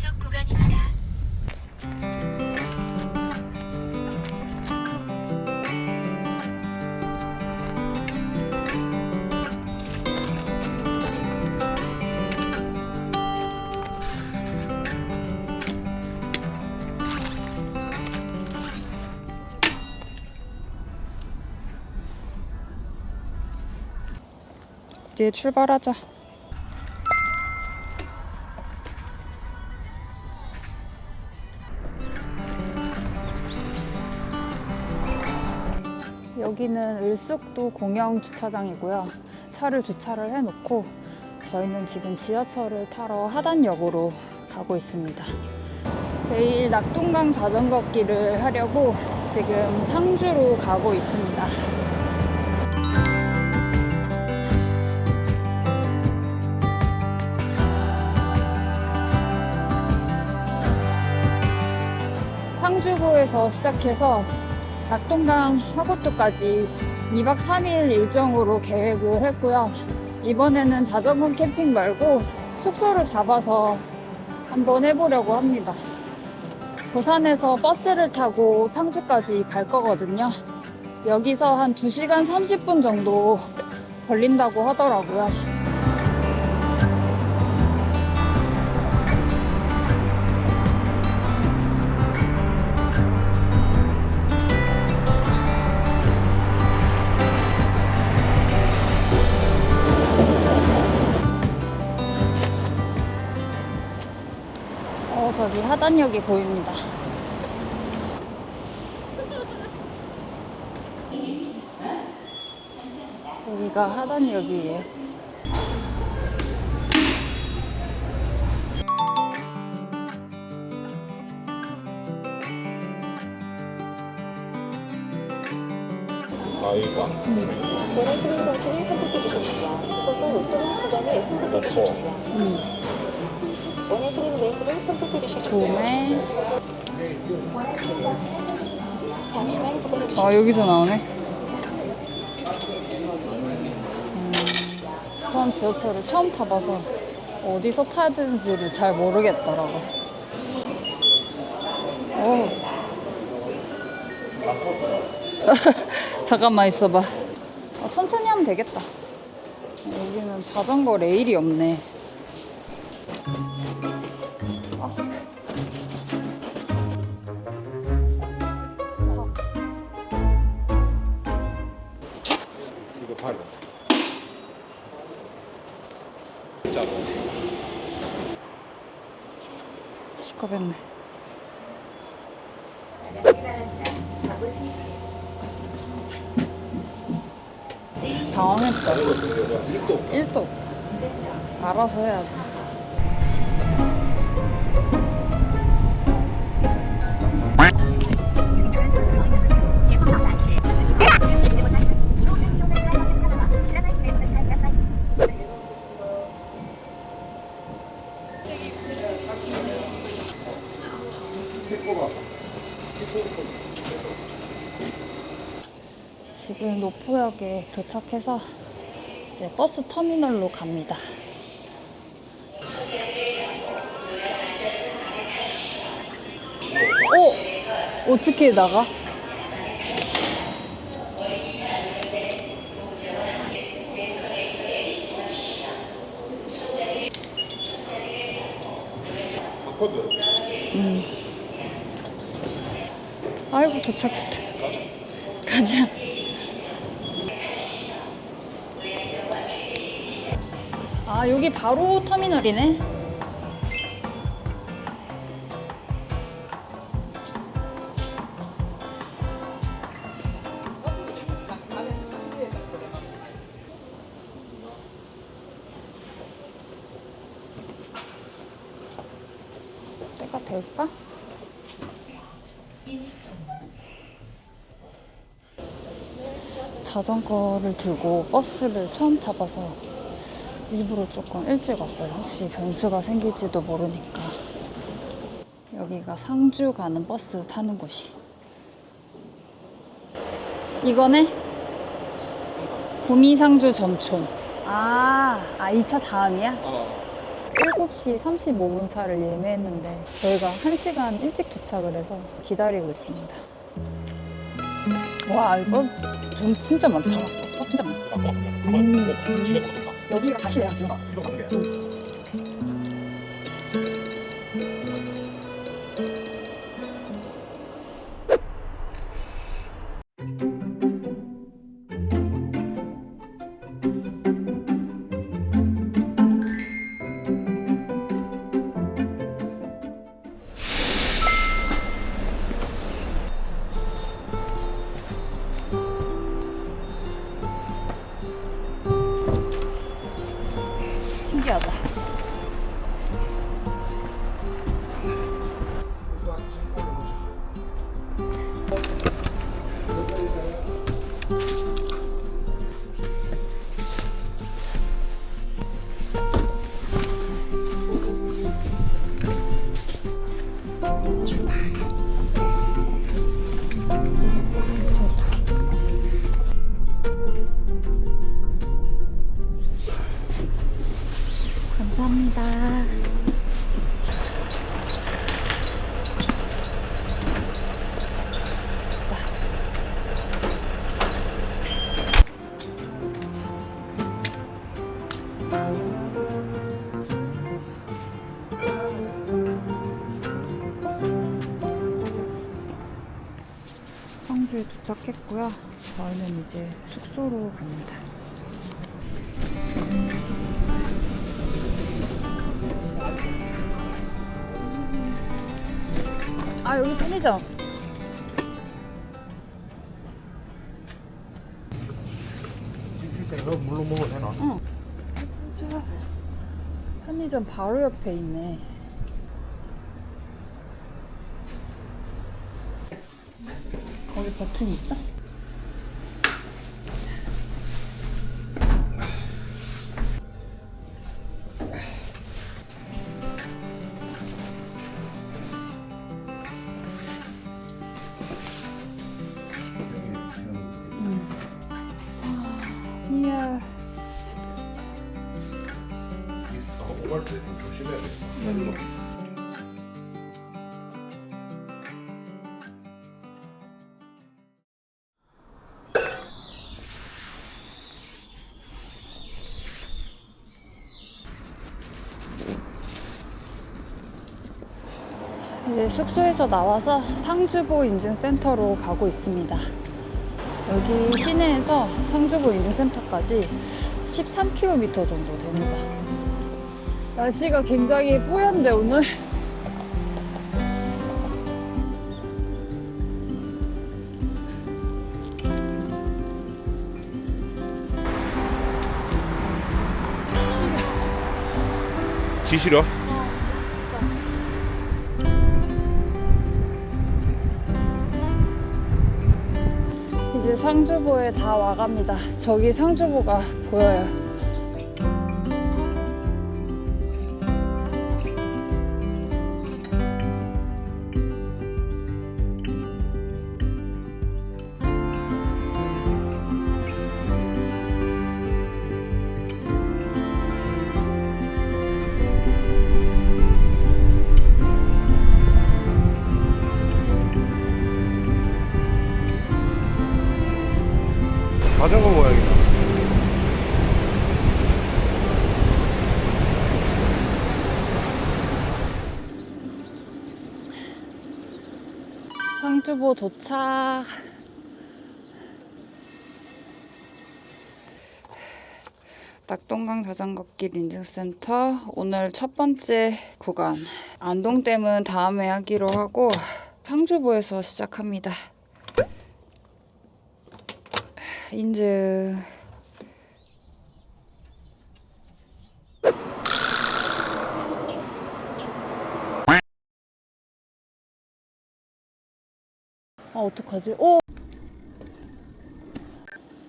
단속 구간입니다. 이제 출발하자. 여기는 을숙도 공영 주차장이고요. 차를 주차를 해놓고 저희는 지금 지하철을 타러 하단역으로 가고 있습니다. 내일 낙동강 자전거 길을 하려고 지금 상주로 가고 있습니다. 상주고에서 시작해서 낙동강 화고토까지 2박 3일 일정으로 계획을 했고요. 이번에는 자전거 캠핑 말고 숙소를 잡아서 한번 해보려고 합니다. 부산에서 버스를 타고 상주까지 갈 거거든요. 여기서 한 2시간 30분 정도 걸린다고 하더라고요. 저기 하단역이 보입니다. 여기가 하단역이에요. 여기가? 원하시는 버스를 선택해 주십시오. 호선 오토반 구간을 선택해 주십시오. 원하시는 매수를 선택해 주십시오. 구매. 잠시만 기다려 주십시오. 여기서 나오네. 전 지하철을 처음 타봐서 어디서 타야 되는지를 잘 모르겠더라고. 잠깐만 있어봐. 천천히 하면 되겠다. 여기는 자전거 레일이 없네. 이거 팔. 짜고. 시커했네. 당황했다. 1도. 알아서 해야 돼. 지금 노포역에 도착해서 이제 버스 터미널로 갑니다. 어떻게 나가? 코드. 아이고 도착했다. 가자. 여기 바로 터미널이네. 때가 될까? 자전거를 들고 버스를 처음 타봐서 일부러 조금 일찍 왔어요. 혹시 변수가 생길지도 모르니까. 여기가 상주 가는 버스 타는 곳이. 이거네? 구미상주 점촌. 이 차 다음이야? 7시 35분 차를 예매했는데 저희가 1시간 일찍 도착을 해서 기다리고 있습니다. 와, 이거 좀 진짜 많다. 진짜 많다. 여기가 다시 해야죠. 신기하다. 감사합니다. 성주에 도착했고요. 저희는 이제 숙소로 갑니다. 아, 여기 편의점. 진짜 물로 먹어도 되나? 응. 자, 편의점 바로 옆에 있네. 거기 버튼 있어? 이야. 오갈 때 좀 조심해야 돼. 이제 숙소에서 나와서 상주보 인증센터로 가고 있습니다. 여기 시내에서 상주보 인증센터까지 13km 정도 됩니다. 날씨가 굉장히 뽀얀데 오늘? 기시려? 이제 상주보에 다 와갑니다. 저기 상주보가 보여요. 자전거 모양이다. 상주보 도착. 낙동강 자전거길 인증센터 오늘 첫 번째 구간. 안동댐은 다음에 하기로 하고 상주보에서 시작합니다. 인증. 아, 어떡하지? 오!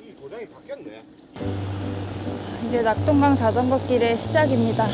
이 도장이 바뀌었네. 이제 낙동강 자전거길의 시작입니다.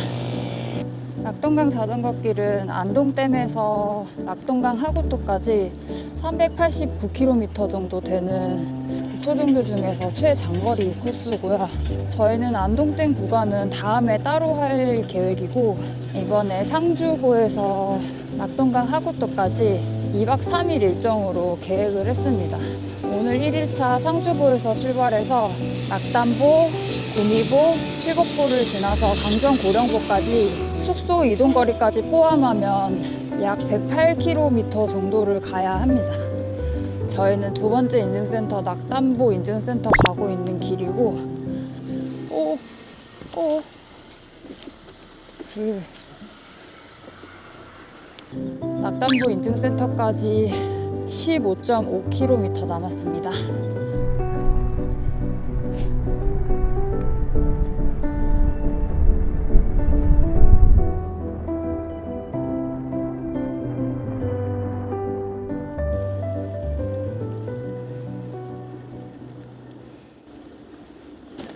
낙동강 자전거길은 안동댐에서 낙동강 하구토까지 389km 정도 되는 종류 중에서 최장거리 코스고요. 저희는 안동댐 구간은 다음에 따로 할 계획이고, 이번에 상주보에서 낙동강 하구도까지 2박 3일 일정으로 계획을 했습니다. 오늘 1일차 상주보에서 출발해서 낙담보, 구미보, 칠곡보를 지나서 강정 고령보까지 숙소 이동거리까지 포함하면 약 108km 정도를 가야 합니다. 저희는 두 번째 인증센터 낙담보 인증센터 가고 있는 길이고, 낙담보 인증센터까지 15.5km 남았습니다.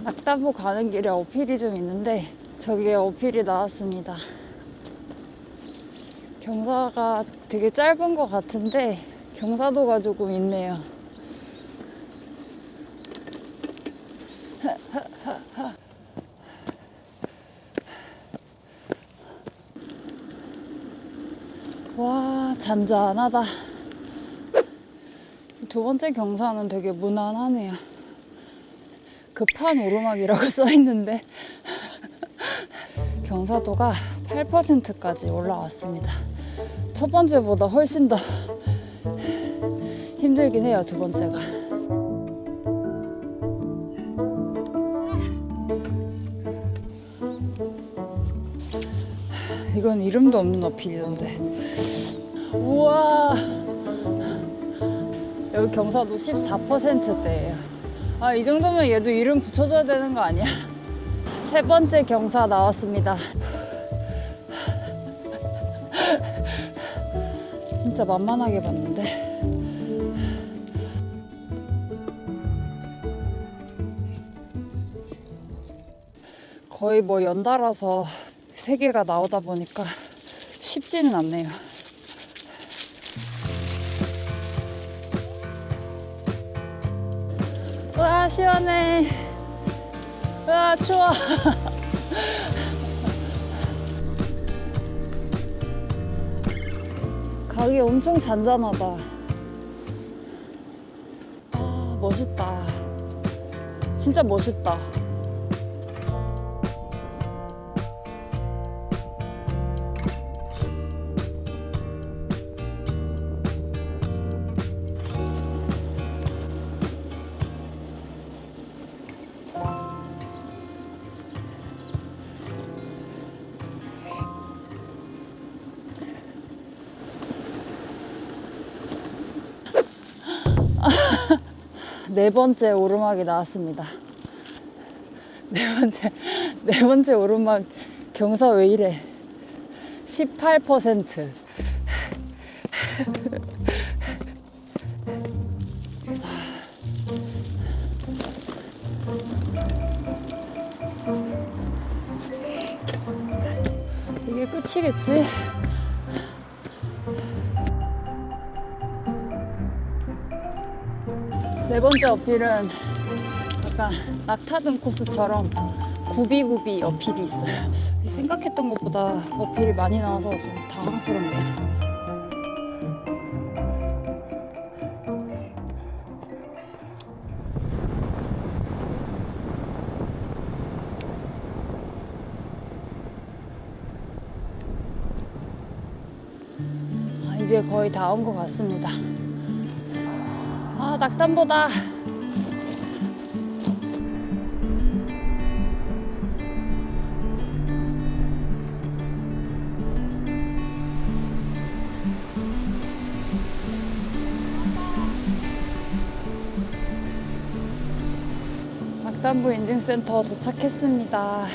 낙담보 가는 길에 어필이 좀 있는데 저기에 어필이 나왔습니다. 경사가 되게 짧은 것 같은데 경사도가 조금 있네요. 와, 잔잔하다. 두 번째 경사는 되게 무난하네요. 급한 오르막이라고 써있는데 경사도가 8%까지 올라왔습니다. 첫 번째보다 훨씬 더 힘들긴 해요, 두 번째가. 이건 이름도 없는 어필이던데. 우와, 여기 경사도 14%대예요. 아, 이 정도면 얘도 이름 붙여줘야 되는 거 아니야? 세 번째 경사 나왔습니다. 진짜 만만하게 봤는데. 거의 뭐 연달아서 세 개가 나오다 보니까 쉽지는 않네요. 와, 시원해. 와, 추워. 가기 엄청 잔잔하다. 아, 멋있다. 진짜 멋있다. 네 번째 오르막이 나왔습니다. 네 번째 오르막 경사 왜 이래? 18%. 이게 끝이겠지? 네 번째 어필은 약간 낙타등 코스처럼 굽이굽이 어필이 있어요. 생각했던 것보다 어필이 많이 나와서 좀 당황스럽네요. 이제 거의 다 온 것 같습니다. 아, 낙담보다. 낙담보 인증센터 도착했습니다.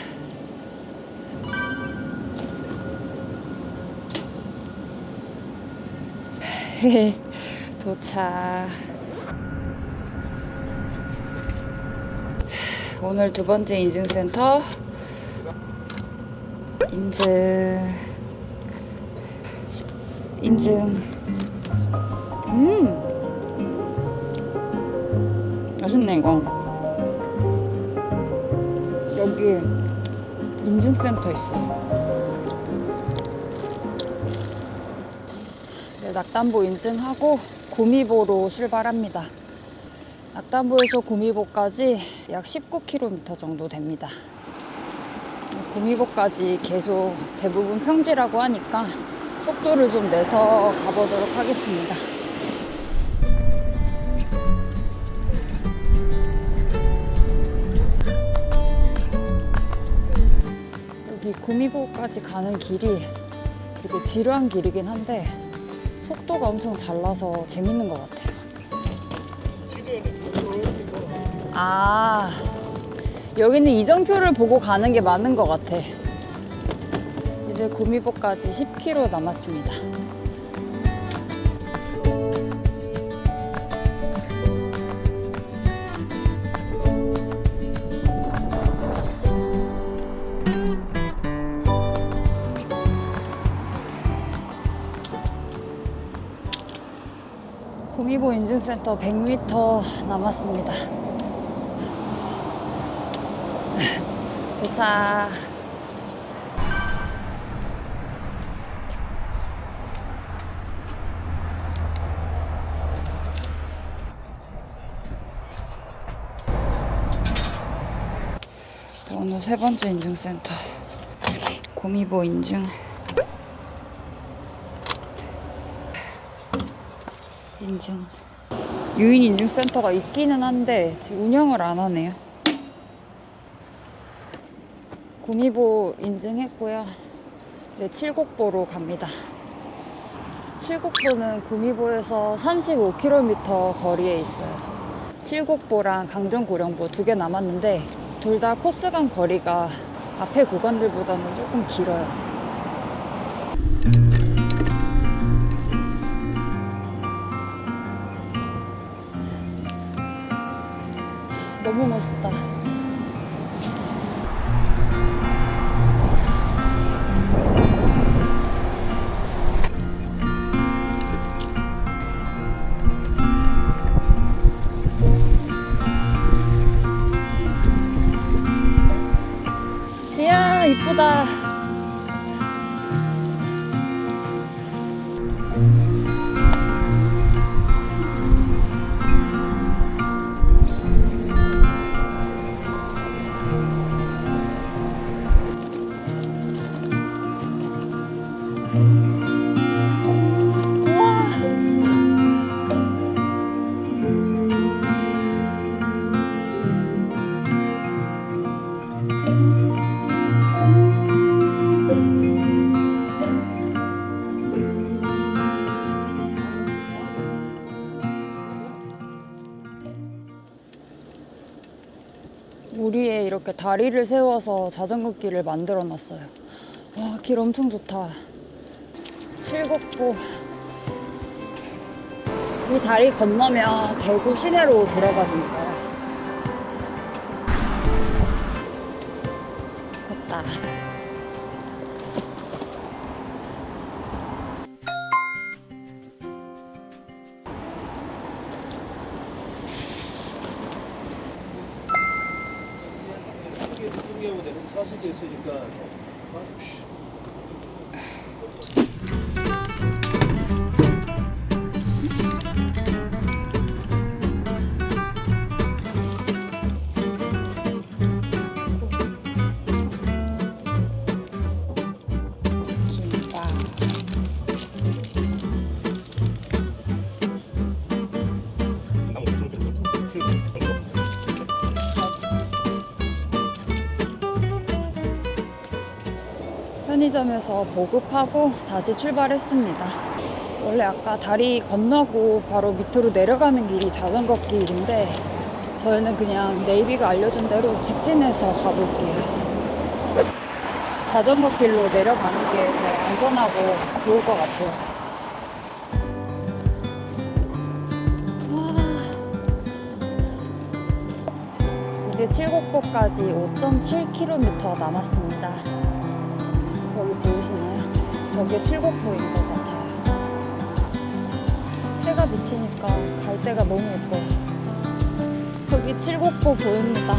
도착. 오늘 두 번째 인증센터 인증. 맛있네 이거. 여기 인증센터 있어요. 이제 낙담보 인증하고 구미보로 출발합니다. 낙담보에서 구미보까지 약 19km 정도 됩니다. 구미보까지 계속 대부분 평지라고 하니까 속도를 좀 내서 가보도록 하겠습니다. 여기 구미보까지 가는 길이 되게 지루한 길이긴 한데 속도가 엄청 잘 나서 재밌는 것 같아요. 아, 여기는 이정표를 보고 가는 게 맞는 것 같아. 이제 구미보까지 10km 남았습니다. 구미보 인증센터 100m 남았습니다. 도착. 오늘 세 번째 인증센터. 구미보 인증. 인증. 유인 인증센터가 있기는 한데 지금 운영을 안 하네요. 구미보 인증했고요. 이제 칠곡보로 갑니다. 칠곡보는 구미보에서 35km 거리에 있어요. 칠곡보랑 강정고령보 두 개 남았는데 둘 다 코스간 거리가 앞에 구간들보다는 조금 길어요. 너무 멋있다. 이야, 이쁘다. 물 위에 이렇게 다리를 세워서 자전거 길을 만들어 놨어요. 와, 길 엄청 좋다. 칠곡보. 이 다리 건너면 대구 시내로 들어가지는 거야. 됐다. 사실이 있으니까 김밥. 편의점에서 보급하고 다시 출발했습니다. 원래 아까 다리 건너고 바로 밑으로 내려가는 길이 자전거 길인데 저희는 그냥 네이비가 알려준 대로 직진해서 가볼게요. 자전거 길로 내려가는 게 더 안전하고 좋을 것 같아요. 이제 칠곡보까지 5.7km 남았습니다. 저기 보이시나요? 저게 칠곡보인 것 같아요. 해가 비치니까 갈 데가 너무 예뻐요. 저기 저기 칠곡보 보입니다.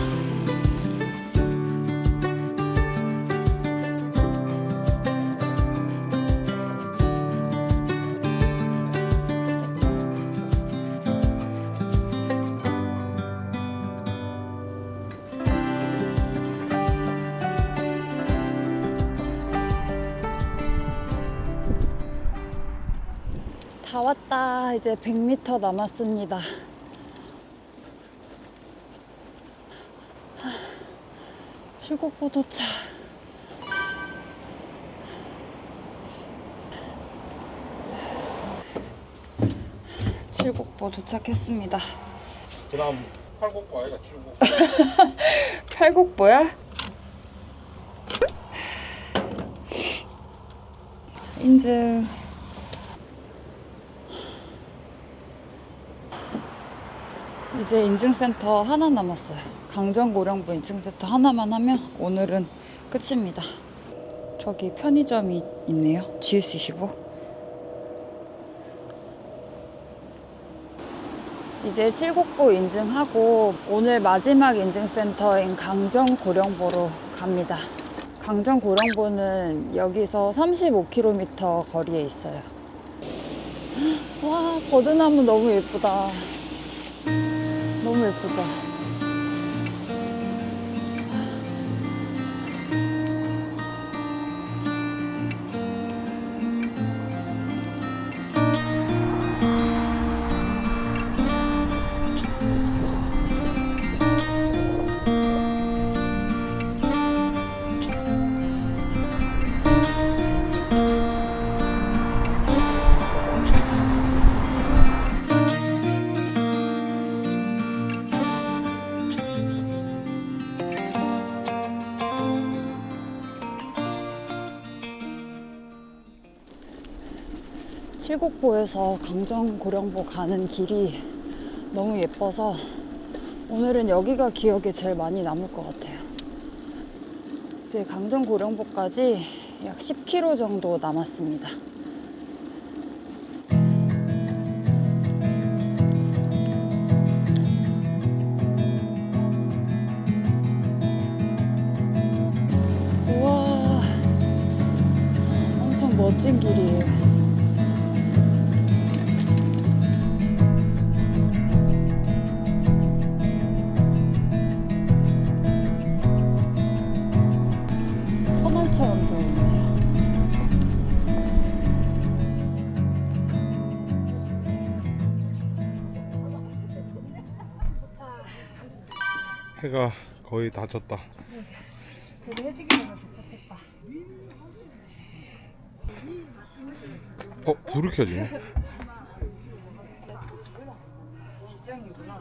다 왔다. 이제 100m 남았습니다. 칠곡보 도착. 칠곡보 도착했습니다. 그 다음 팔곡보 아이가 칠곡보. 팔곡보야? 인증. 이제 인증센터 하나 남았어요. 강정고령부 인증센터 하나만 하면 오늘은 끝입니다. 저기 편의점이 있네요. GS25. 이제 칠곡보 인증하고 오늘 마지막 인증센터인 강정고령보로 갑니다. 강정고령보는 여기서 35km 거리에 있어요. 와, 버드나무 너무 예쁘다. 너무 예쁘죠? 칠곡보에서 강정고령보 가는 길이 너무 예뻐서 오늘은 여기가 기억에 제일 많이 남을 것 같아요. 이제 강정고령보까지 약 10km 정도 남았습니다. 우와, 엄청 멋진 길이에요. 터널처럼 보이네요. 해가 거의 다 졌다. 되게 해지기 전에 도착했다. 불을 켜지네. 뒷장이구나.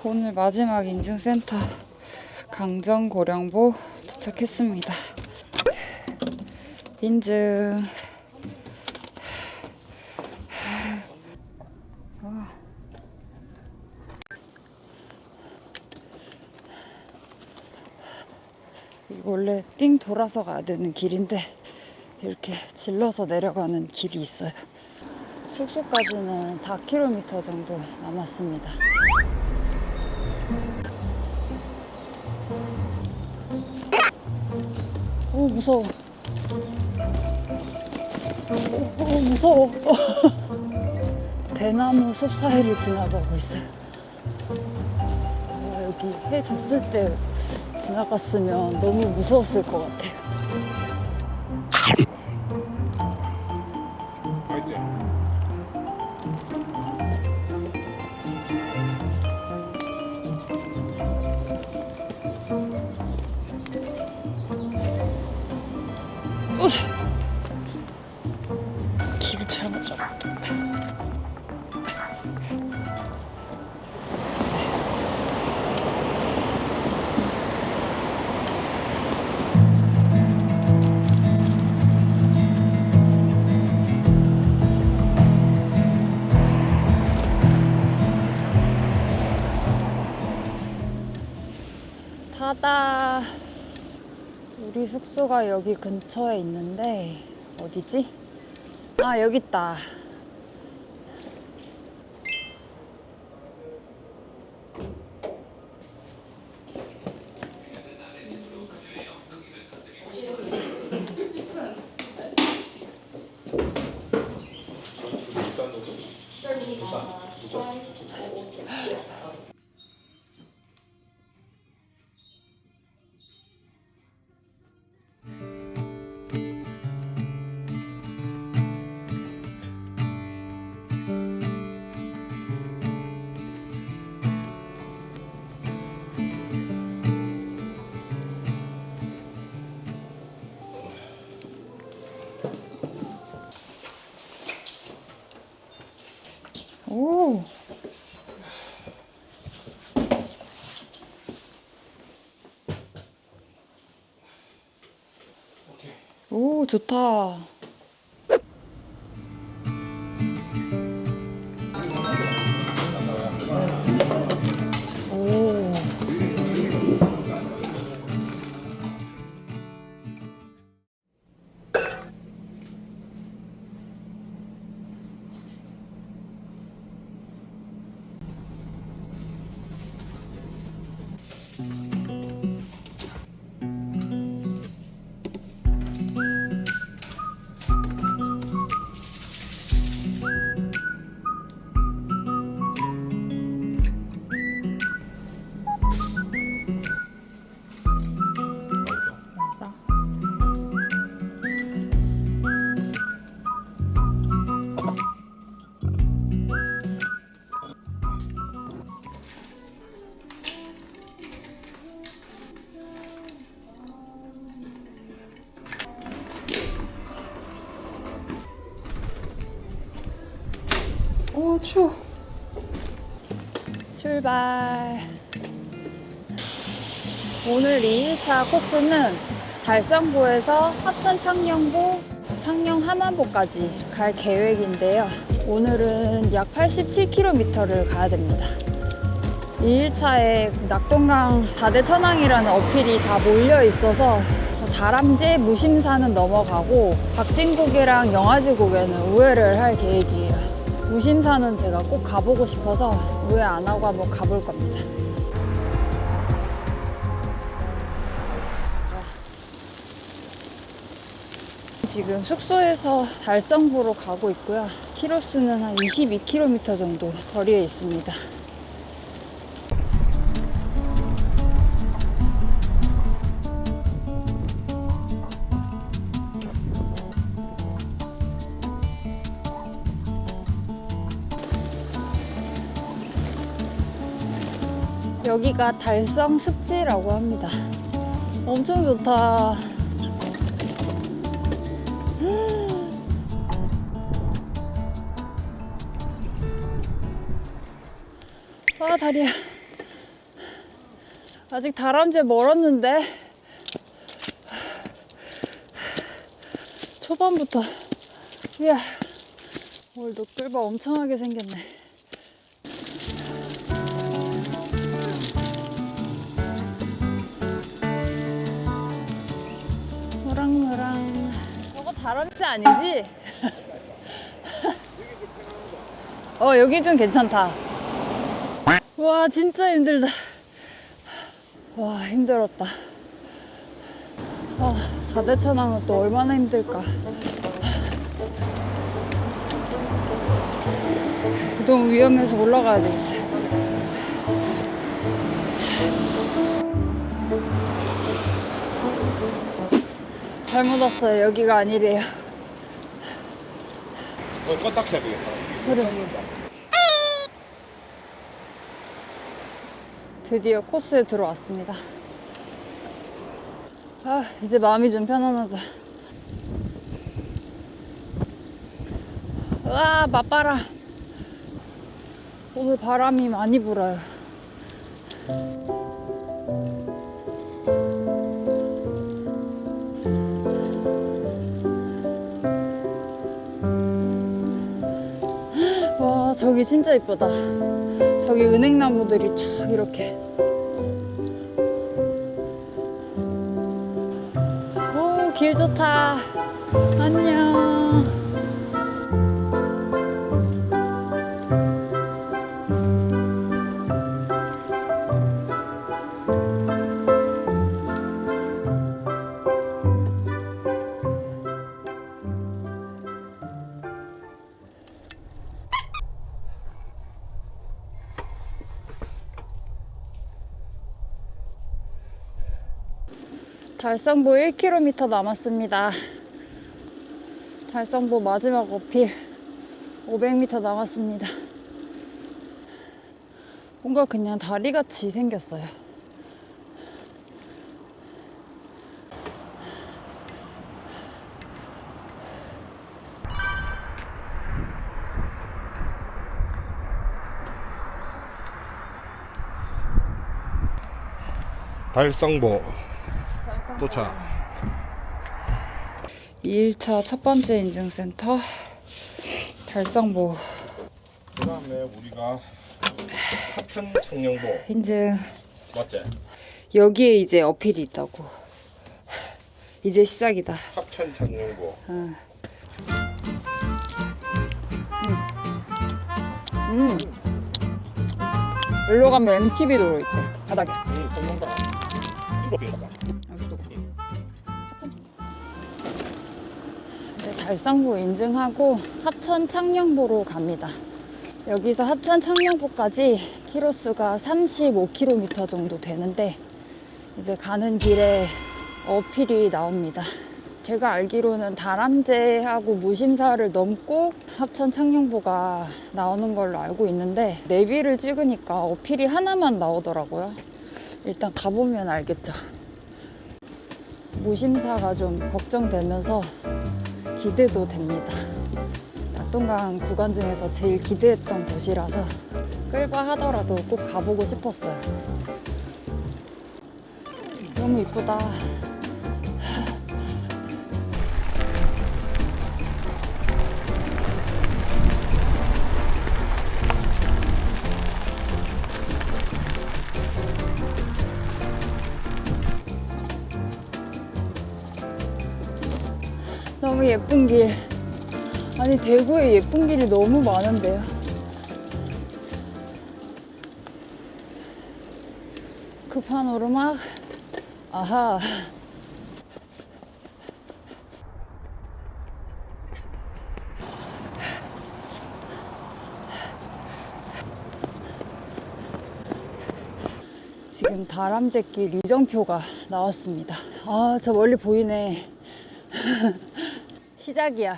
오늘 마지막 인증센터 강정고령보 도착했습니다. 인증. 원래 삥 돌아서 가야 되는 길인데 이렇게 질러서 내려가는 길이 있어요. 숙소까지는 4km 정도 남았습니다. 오, 무서워. 오, 무서워. 대나무 숲 사이를 지나가고 있어요. 여기 해 졌을 때 지나갔으면 너무 무서웠을 것 같아요. 파이팅. 으쌰! 길을 잘못 잡았다. 다다. 우리 숙소가 여기 근처에 있는데 어디지? 아, 여기 있다. 오. 오, 좋다. 오. 맛있어? 오, 추워. 출발. 오늘 2일차 코스는 달성부에서 하천 창녕부, 창녕 하만보까지 갈 계획인데요. 오늘은 약 87km를 가야 됩니다. 2일차에 낙동강 다대천왕이라는 어필이 다 몰려 있어서 다람쥐, 무심산은 넘어가고 박진고개랑 영아지고개는 우회를 할 계획이에요. 무심산은 제가 꼭 가보고 싶어서 우회 안 하고 한번 가볼 겁니다. 지금 숙소에서 달성부로 가고 있고요. 키로수는 한 22km 정도 거리에 있습니다. 여기가 달성 습지라고 합니다. 엄청 좋다. 아, 다리야. 아직 다람쥐 멀었는데 초반부터 이야, 오늘 노끌바 엄청나게 생겼네. 노랑노랑. 저거 다람쥐 아니지? 여기 좀 괜찮다. 와, 진짜 힘들다. 와, 힘들었다. 4대천왕은 또 얼마나 힘들까. 너무 위험해서 올라가야 되겠어. 잘못 왔어요. 여기가 아니래요. 껐다 켜야 되겠다. 그래. 드디어 코스에 들어왔습니다. 이제 마음이 좀 편안하다. 와, 맞바람. 오늘 바람이 많이 불어요. 와, 저기 진짜 이쁘다. 저기 은행나무들이 쫙 이렇게. 오, 길 좋다. 안녕. 달성부 1km 남았습니다. 달성부 마지막 어필 500m 남았습니다. 뭔가 그냥 다리같이 생겼어요. 달성보 도착. 2일차 첫 번째 인증센터 달성보 그 다음에 우리가 합천 청령보 인증. 맞지? 여기에 이제 어필이 있다고. 이제 시작이다. 합천 청령보. 여기로 가면 MTV 도로 있대. 바닥에. 썩는다. 이거 비었다. 이제 달성부 인증하고 합천 창녕보로 갑니다. 여기서 합천 창녕보까지 키로수가 35km 정도 되는데 이제 가는 길에 어필이 나옵니다. 제가 알기로는 다람제하고 무심사를 넘고 합천 창녕보가 나오는 걸로 알고 있는데 내비를 찍으니까 어필이 하나만 나오더라고요. 일단 가보면 알겠죠. 무심사가 좀 걱정되면서 기대도 됩니다. 낙동강 구간 중에서 제일 기대했던 곳이라서 끌바 하더라도 꼭 가보고 싶었어요. 너무 이쁘다. 너무 예쁜 길. 아니 대구에 예쁜 길이 너무 많은데요. 급한 오르막. 아하. 지금 다람쥐길 이정표가 나왔습니다. 아, 저 멀리 보이네. 시작이야.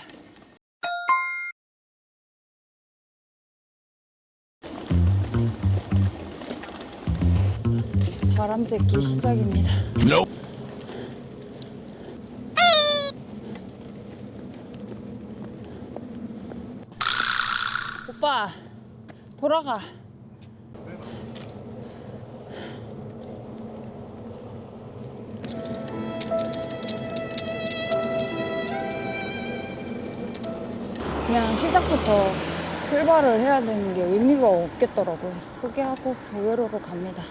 다람쥐길 시작입니다. 오빠, 돌아가. 그냥 시작부터 출발을 해야 되는 게 의미가 없겠더라고요. 포기하고 우회로로 갑니다.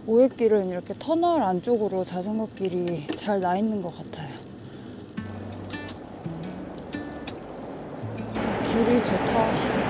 오해길은 이렇게 터널 안쪽으로 자전거 길이 잘 나 있는 것 같아요. 길이 좋다.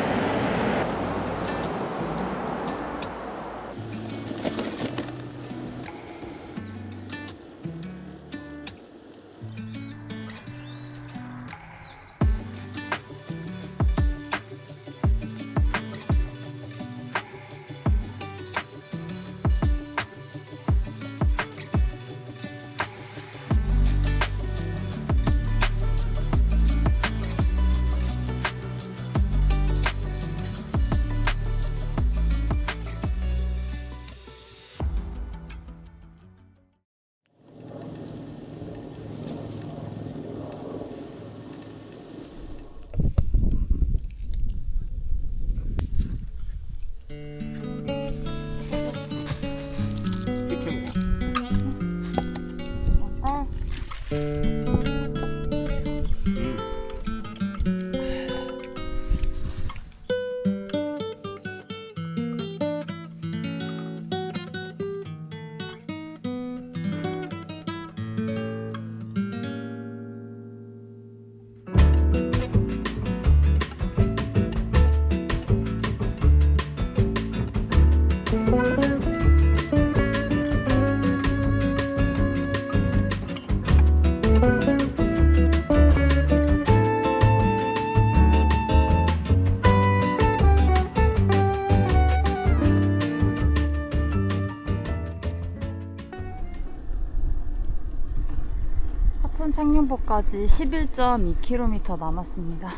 청량포까지 11.2km 남았습니다.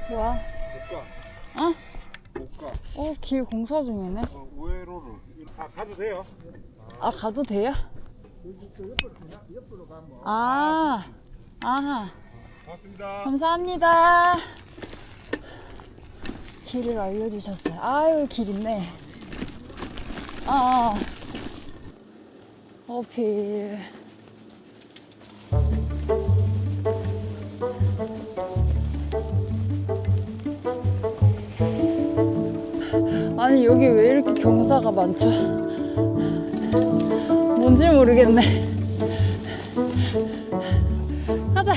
뭐야? 못 가. 어? 못 가. 길 공사 중이네. 우회로를. 가도 돼요? 아, 가도 돼요? 옆으로 가면. 아, 고맙습니다. 감사합니다. 길을 알려주셨어요. 아유, 길 있네. 어필. 아니, 여기 왜 이렇게 경사가 많죠? 뭔지 모르겠네. 가자.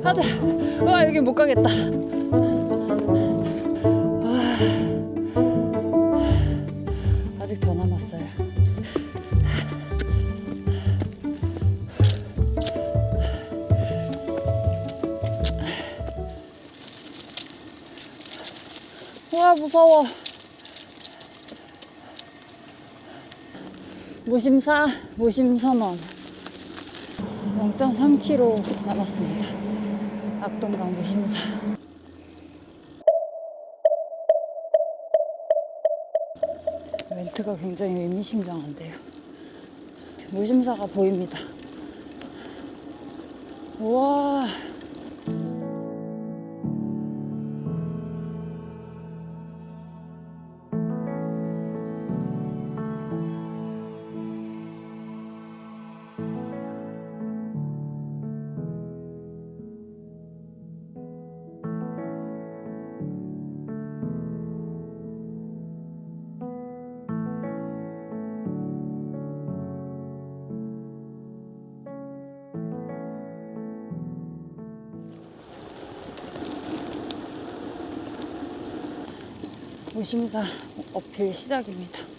가자. 와, 여기 못 가겠다. 아직 더 남았어요. 와, 무서워. 무심선언. 0.3km 남았습니다. 낙동강 무심사. 멘트가 굉장히 의미심장한데요. 무심사가 보입니다. 우와. 무심사 어필 시작입니다.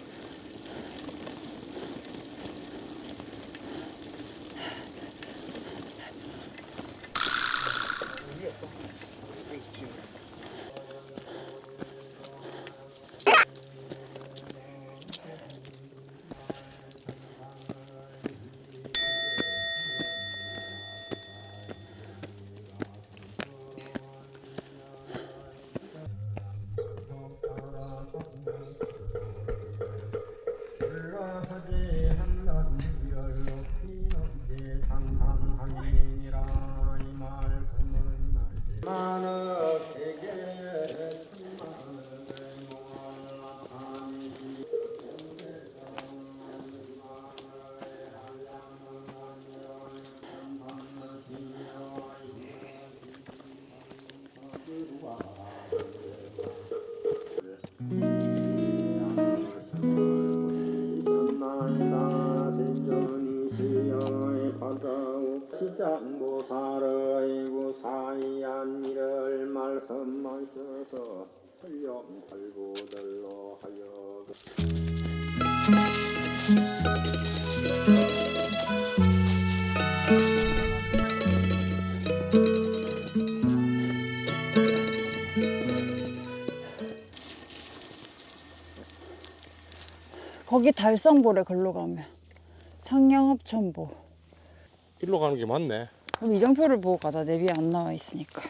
시장보살의 구사이한 일을 말씀하셔서 설령팔구들로 하여 거기 달성보래. 걸로 가면 창녕합천보. 일로 가는 게 맞네. 그럼 이정표를 보고 가자. 내비에 안 나와 있으니까.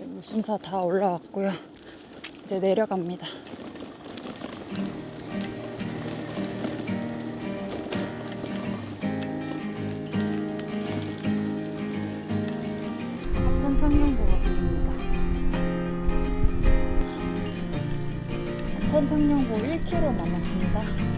무심사 다 올라왔고요. 이제 내려갑니다. 합천 창녕보가 보입니다. 합천 창녕보 1km 남았습니다.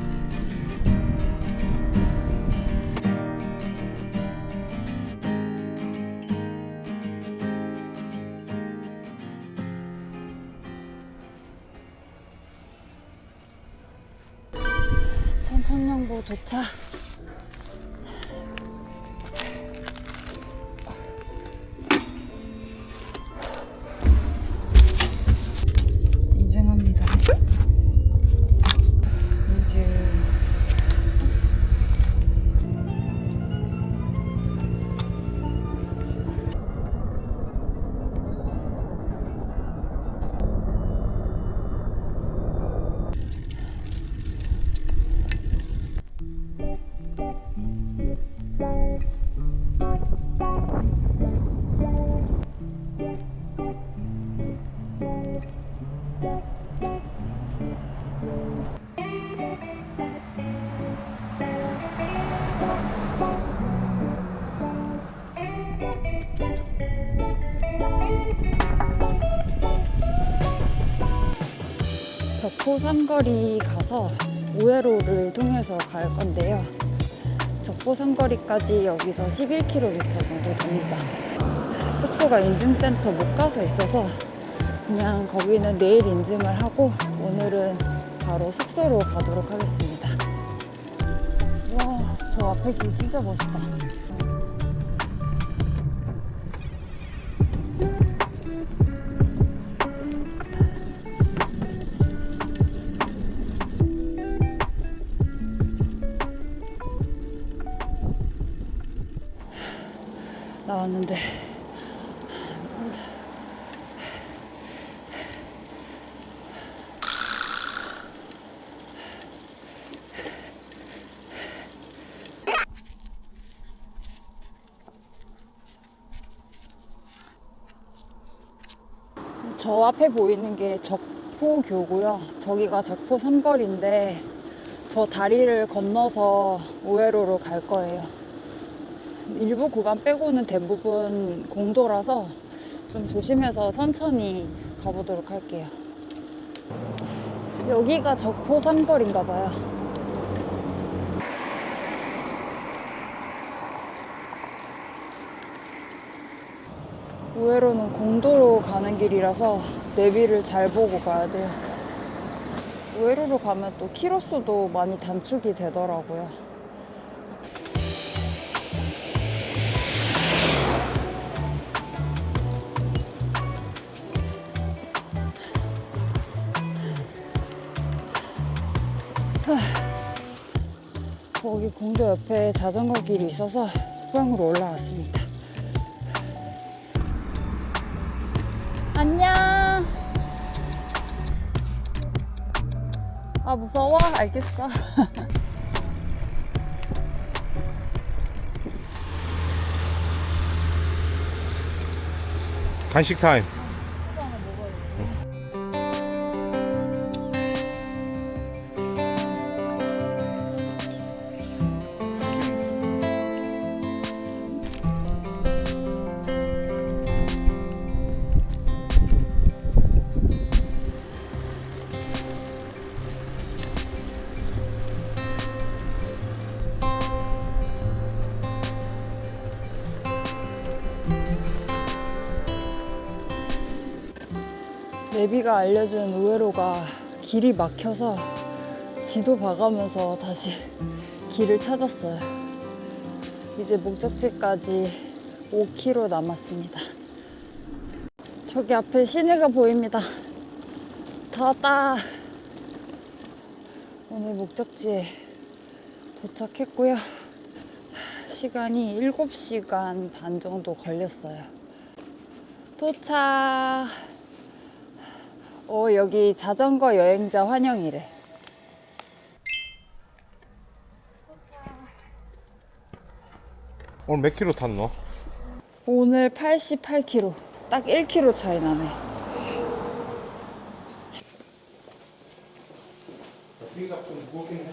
천천령보 도착. 인증합니다. 인증. 적포 삼거리 가서 우회로를 통해서 갈 건데요. 적포 삼거리까지 여기서 11km 정도 됩니다. 숙소가 인증센터 못 가서 있어서 그냥 거기는 내일 인증을 하고 오늘은 바로 숙소로 가도록 하겠습니다. 와, 저 앞에 길 진짜 멋있다. 나왔는데 저 앞에 보이는 게 적포교고요. 저기가 적포 삼거리인데 저 다리를 건너서 우회로로 갈 거예요. 일부 구간 빼고는 대부분 공도라서 좀 조심해서 천천히 가보도록 할게요. 여기가 적포 삼거리인가 봐요. 우회로는 공도로 가는 길이라서 내비를 잘 보고 가야 돼요. 우회로로 가면 또 키로수도 많이 단축이 되더라고요. 거기 공도 옆에 자전거 길이 있어서 후방으로 올라왔습니다. 안녕. 아, 무서워? 알겠어. 간식 타임. 내비가 알려준 우회로가 길이 막혀서 지도 봐가면서 다시 길을 찾았어요. 이제 목적지까지 5km 남았습니다. 저기 앞에 시내가 보입니다. 다 왔다. 오늘 목적지에 도착했고요. 시간이 7시간 반 정도 걸렸어요. 도착. 여기 자전거 여행자 환영이래. 오늘 몇 킬로 탔노? 오늘 88km. 딱 1km 차이 나네. 여기가 좀 무겁겠네.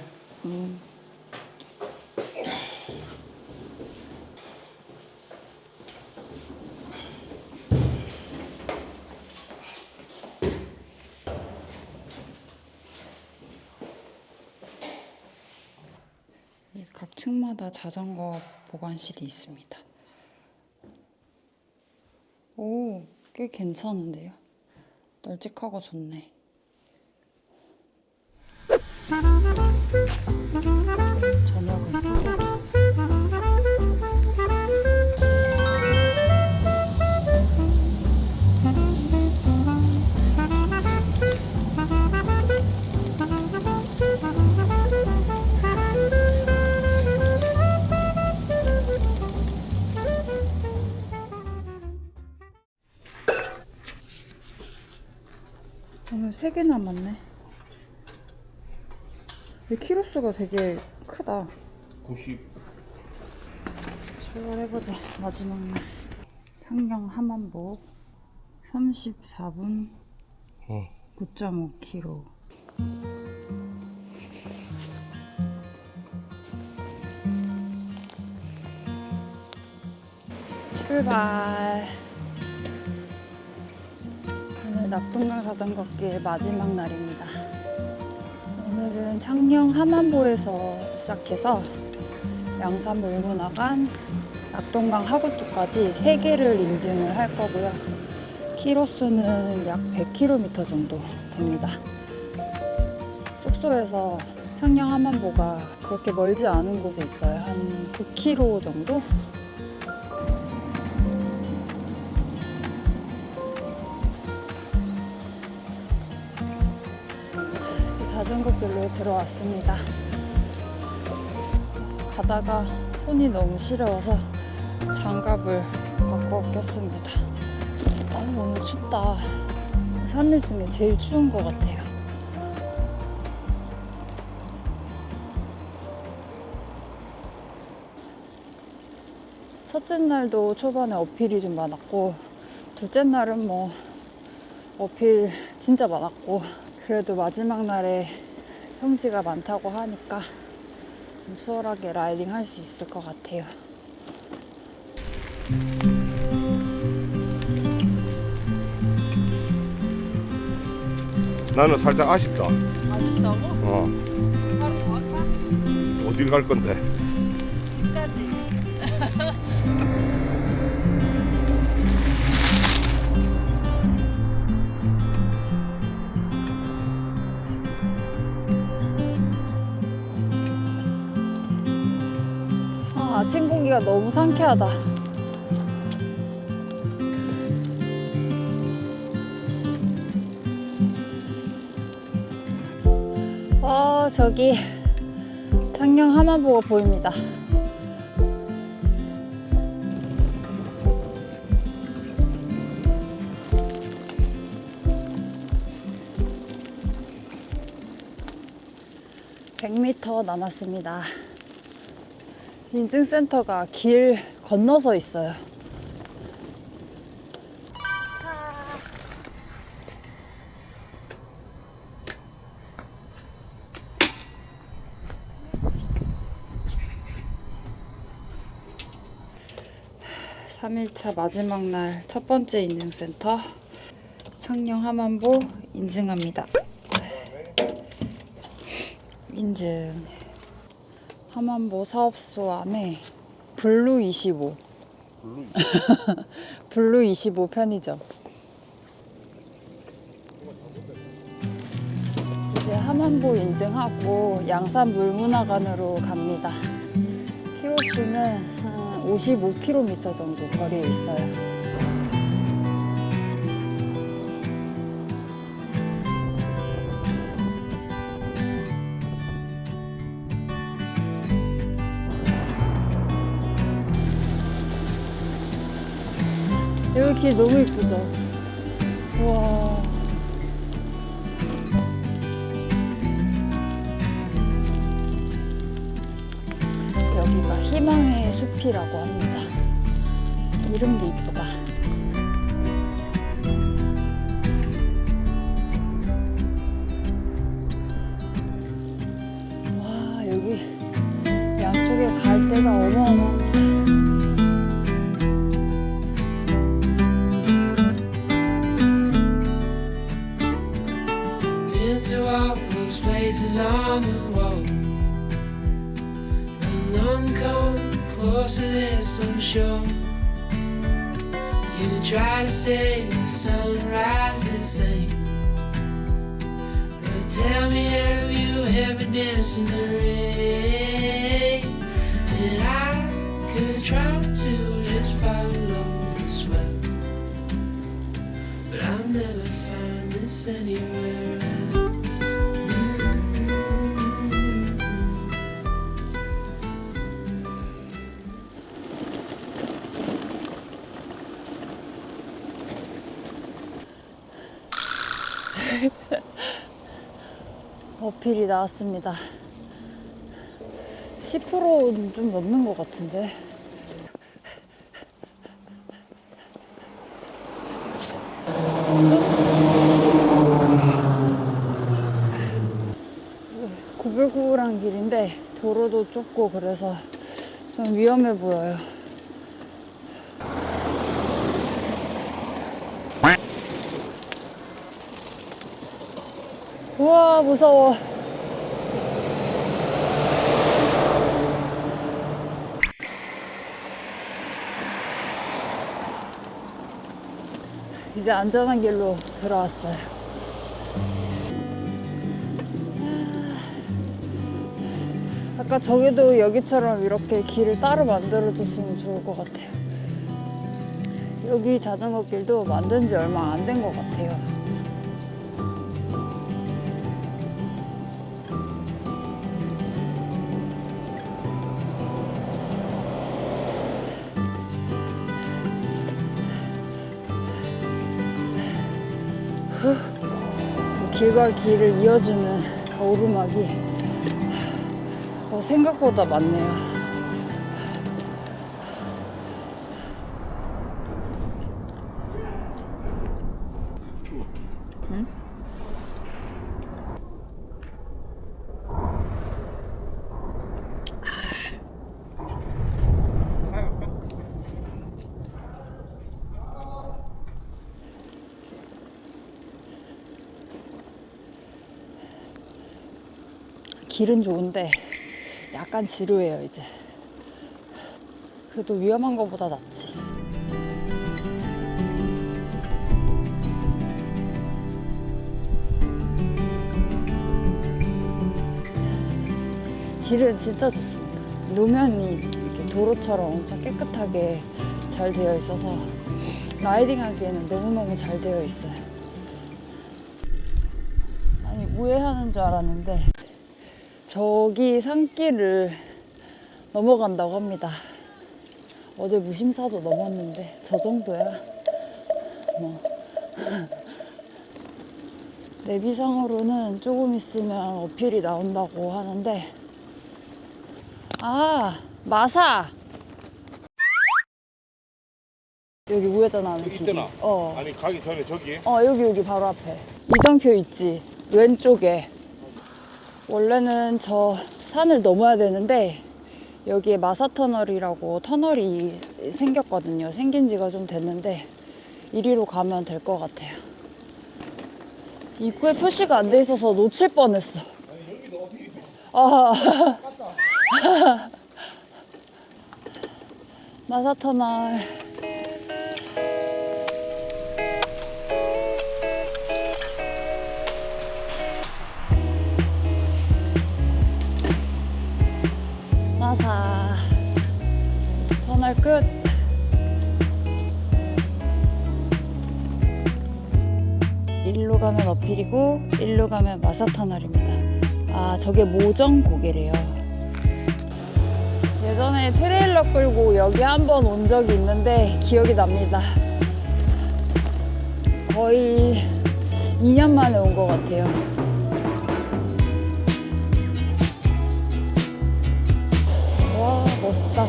각 층마다 자전거 보관실이 있습니다. 오, 꽤 괜찮은데요? 널찍하고 좋네. 저녁은 소고기. 오늘 3개 남았네. 이 키로수가 되게 크다. 90. 출발해보자. 마지막 날. 창녕 함안복 34분 9.5km. 출발. 오늘 낙동강 자전거길 마지막 날입니다. 오늘은 창녕 함안보에서 시작해서 양산 물문화관, 낙동강 하구투까지 3개를 인증을 할 거고요. 키로수는 약 100km 정도 됩니다. 숙소에서 창녕 함안보가 그렇게 멀지 않은 곳에 있어요. 한 9km 정도? 이제 자전거길로 들어왔습니다. 가다가 손이 너무 시려워서 장갑을 바꿔 꼈습니다. 오늘 춥다. 산일 중에 제일 추운 것 같아요. 첫째 날도 초반에 어필이 좀 많았고, 둘째 날은 뭐 어필 진짜 많았고, 그래도 마지막 날에 평지가 많다고 하니까 좀 수월하게 라이딩 할 수 있을 것 같아요. 나는 살짝 아쉽다. 아쉽다고? 하루 더 할까? 어딜 갈 건데? 집까지. 아침 공기가 너무 상쾌하다. 저기 창녕 함안보가 보입니다. (100m) 남았습니다. 인증센터가 길 건너서 있어요. 3일차 마지막 날 첫 번째 인증센터 창녕 함안보 인증합니다. 인증. 함안보 사업소 안에 블루25 블루25 편의점. 이제 함안보 인증하고 양산 물문화관으로 갑니다. 키로수는 한 55km 정도 거리에 있어요. 여기 길 너무 이쁘죠? 우와. 여기가 희망의 숲이라고 합니다. 이름도 이쁘다. 와, 여기 양쪽에 갈대가 어마어마합니다. Places on the wall, and none come close to this, I'm sure. You try to say the sunrise the same, but tell me, have you ever danced in the rain? And I could try to just follow the sweat, but I'll never find this anywhere else. 어필이 나왔습니다. 10%는 좀 넘는 것 같은데. 구불구불한 길인데 도로도 좁고 그래서 좀 위험해 보여요. 아, 무서워. 이제 안전한 길로 들어왔어요. 아까 저기도 여기처럼 이렇게 길을 따로 만들어줬으면 좋을 것 같아요. 여기 자전거 길도 만든 지 얼마 안 된 것 같아요. 길과 길을 이어주는 오르막이 생각보다 많네요. 응? 길은 좋은데 약간 지루해요 이제. 그래도 위험한 것보다 낫지. 길은 진짜 좋습니다. 노면이 이렇게 도로처럼 엄청 깨끗하게 잘 되어 있어서 라이딩하기에는 너무너무 잘 되어 있어요. 아니, 우회하는 줄 알았는데 저기 산길을 넘어간다고 합니다. 어제 무심사도 넘었는데 저 정도야 뭐. 내비상으로는 조금 있으면 어필이 나온다고 하는데, 아, 마사 여기 우회전 하는 길이 있잖아. 어. 아니 가기 전에 저기. 여기 바로 앞에 이정표 있지, 왼쪽에. 원래는 저 산을 넘어야 되는데 여기에 마사터널이라고 터널이 생겼거든요. 생긴 지가 좀 됐는데 이리로 가면 될 것 같아요. 입구에 표시가 안 돼 있어서 놓칠 뻔했어. 아, 마사터널. 마사 터널 끝. 일로 가면 어필이고 일로 가면 마사터널입니다. 아, 저게 모정 고개래요. 예전에 트레일러 끌고 여기 한번 온 적이 있는데 기억이 납니다. 거의 2년 만에 온 것 같아요. 와, 멋있다.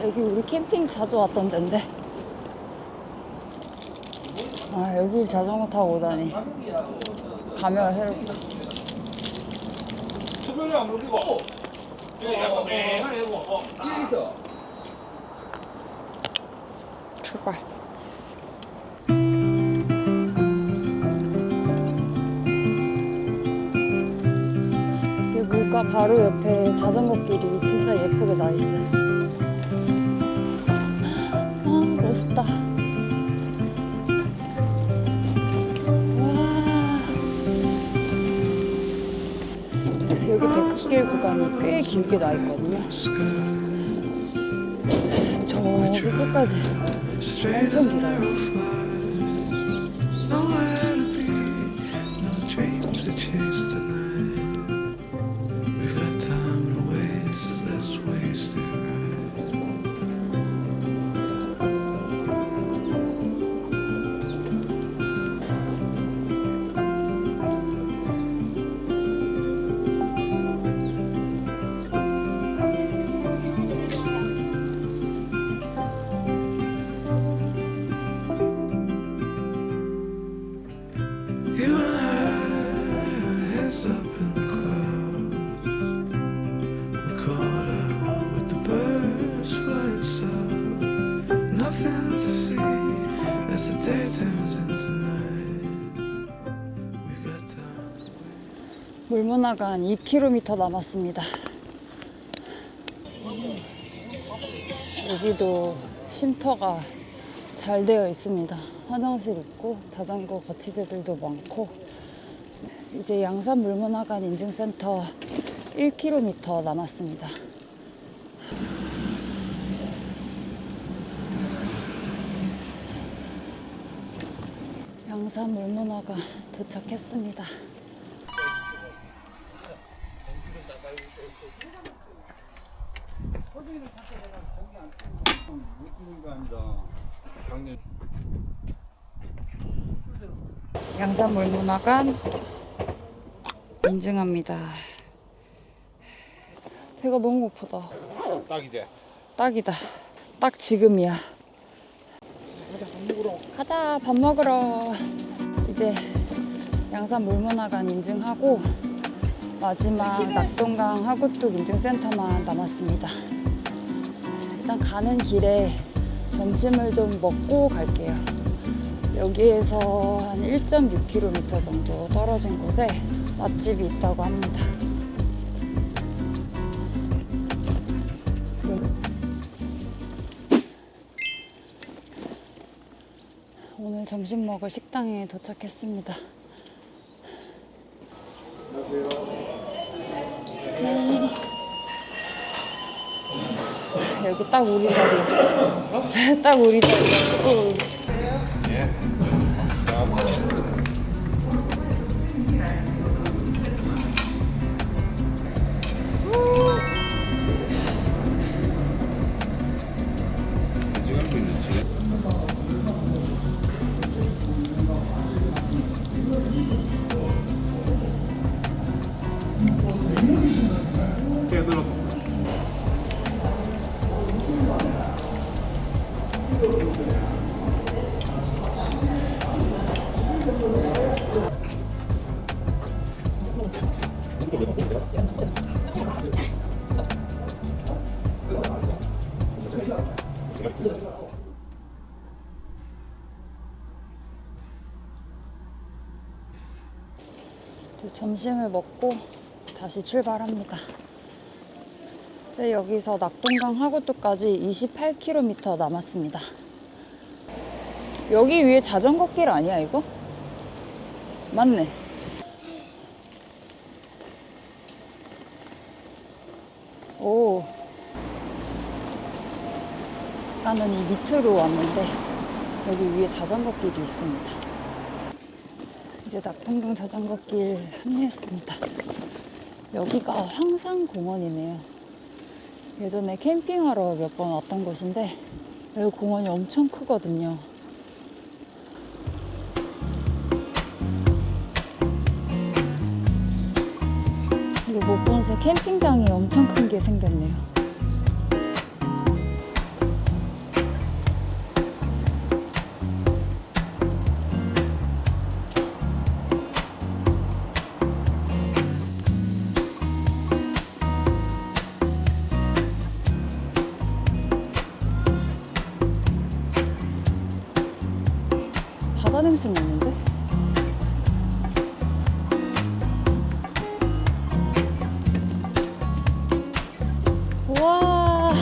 여기 우리 캠핑 자주 왔던 데인데. 아, 여기 자전거 타고 오다니. 가면 새롭다. 출발. 이 물가 바로 옆에 자전거 길이 진짜 예쁘게 나 있어요. 멋있다. 와, 여기 데크길 구간이 꽤 길게 나 있거든요. 저기 끝까지 엄청 길어요. 물문화관 2km 남았습니다. 여기도 쉼터가 잘 되어 있습니다. 화장실 있고 자전거 거치대들도 많고. 이제 양산 물문화관 인증센터 1km 남았습니다. 양산 물문화관 도착했습니다. 양산 물문화관 인증합니다. 배가 너무 고프다. 딱이지. 딱이다. 딱 지금이야. 가자, 밥 먹으러. 이제 양산 물문화관 인증하고 마지막 낙동강 하구뚝 인증센터만 남았습니다. 일단 가는 길에 점심을 좀 먹고 갈게요. 여기에서 한 1.6km 정도 떨어진 곳에 맛집이 있다고 합니다. 오늘 점심 먹을 식당에 도착했습니다. 네. 여기 딱 우리 자리. 딱 우리 자리. 예. 점심을 먹고 다시 출발합니다. 이제 여기서 낙동강 하구뚝까지 28km 남았습니다. 여기 위에 자전거 길 아니야 이거? 맞네. 오. 나는 이 밑으로 왔는데 여기 위에 자전거 길이 있습니다. 이제 낙동강 자전거길 합류했습니다. 여기가 황산공원이네요. 예전에 캠핑하러 몇 번 왔던 곳인데 여기 공원이 엄청 크거든요. 그리고 못 본 새 캠핑장이 엄청 큰 게 생겼네요. 바다 냄새 나는데? 우와.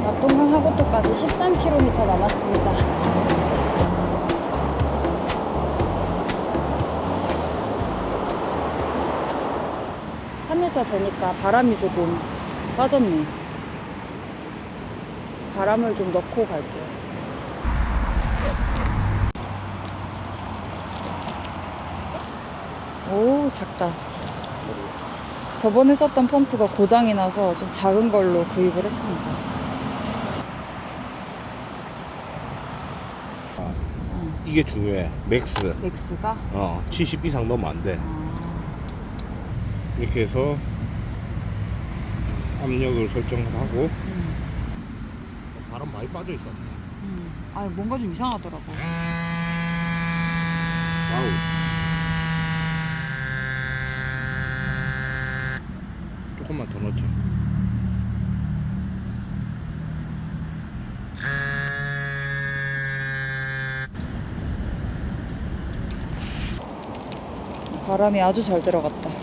낙동강 하구뚝까지 13km 남았습니다. 3일차 되니까 바람이 조금 빠졌네. 바람을 좀 넣고 갈게요. 오, 작다. 저번에 썼던 펌프가 고장이 나서 좀 작은 걸로 구입을 했습니다. 이게 중요해. 맥스. 맥스가? 70 이상 넣으면 안 돼. 이렇게 해서 압력을 설정을 하고 바람 많이 빠져 있었네. 아, 뭔가 좀 이상하더라고. 더 넣자. 바람이 아주 잘 들어갔다. 끝이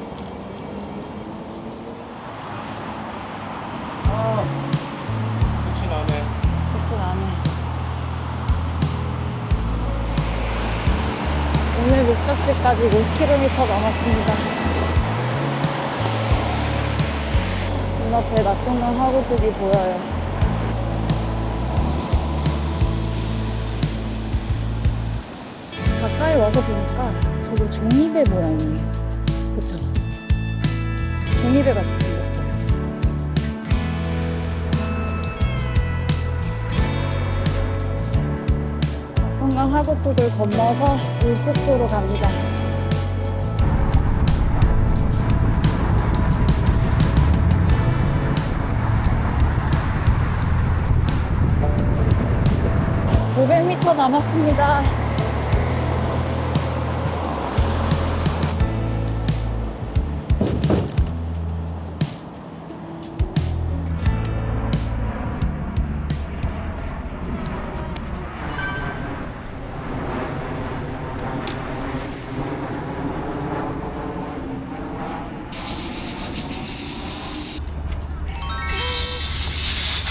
나네. 끝이 나네. 오늘 목적지까지 5km 남았습니다. 눈앞에 낙동강 하구뚝이 보여요. 가까이 와서 보니까 저거 종이배 모양이에요. 그쵸? 종이배 같이 생겼어요. 낙동강 하구뚝을 건너서 울숙도로 갑니다. (500m) 남았습니다.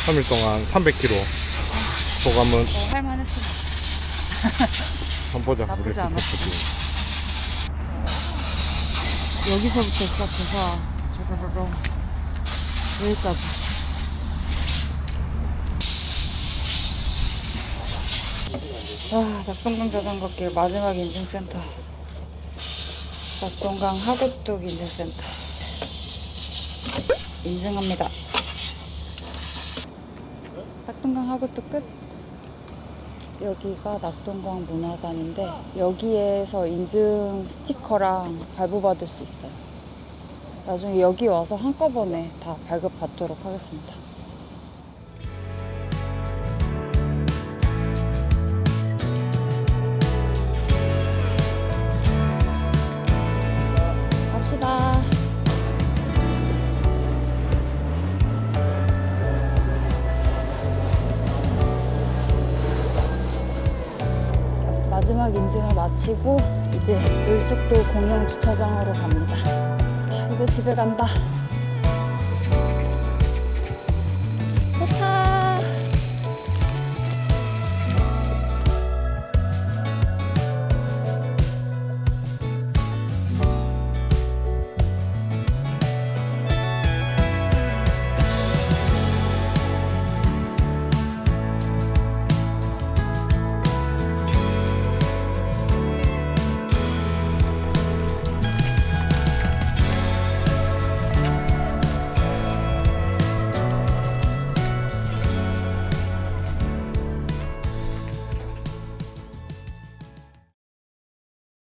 (3일) 동안 300km. 소감은 할만했습니다. 한번 보자. 나쁘지 우리 않았어. 스타트. 여기서부터 시작해서 저러러러 여기까지. 낙동강 자전거길 마지막 인증센터. 낙동강 하구뚝 인증센터. 인증합니다. 낙동강 하구뚝 끝. 여기가 낙동강 문화관인데 여기에서 인증 스티커랑 발부받을 수 있어요. 나중에 여기 와서 한꺼번에 다 발급받도록 하겠습니다. 갑시다. 마지막 인증을 마치고 이제 울숙도 공영 주차장으로 갑니다. 이제 집에 간다.